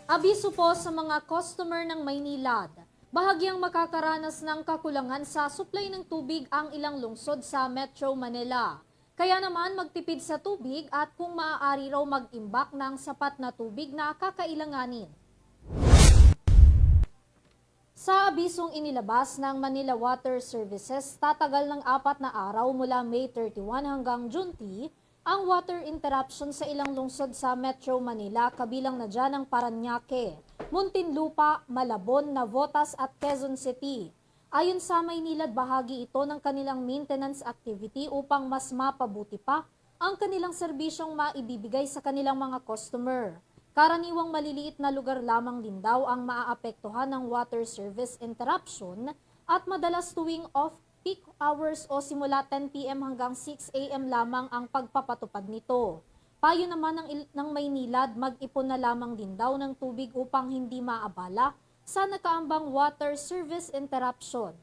Abiso po sa mga customer ng Maynilad. Bahagyang makakaranas ng kakulangan sa supply ng tubig ang ilang lungsod sa Metro Manila. Kaya naman magtipid sa tubig at kung maaari raw mag-imbak ng sapat na tubig na kakailanganin. Sa abisong inilabas ng Manila Water Services, tatagal ng 4 na araw mula May 31 hanggang June 3 ang water interruption sa ilang lungsod sa Metro Manila, kabilang na dyan ang Parañaque, Muntinlupa, Malabon, Navotas at Quezon City. Ayon sa Maynilad, bahagi ito ng kanilang maintenance activity upang mas mapabuti pa ang kanilang serbisyong maibibigay sa kanilang mga customer. Karaniwang maliliit na lugar lamang din daw ang maaapektuhan ng water service interruption at madalas tuwing off-peak hours o simula 10 p.m. hanggang 6 a.m. lamang ang pagpapatupad nito. Payo naman ng Maynilad, mag-ipon na lamang din daw ng tubig upang hindi maabala sa nakaambang water service interruption.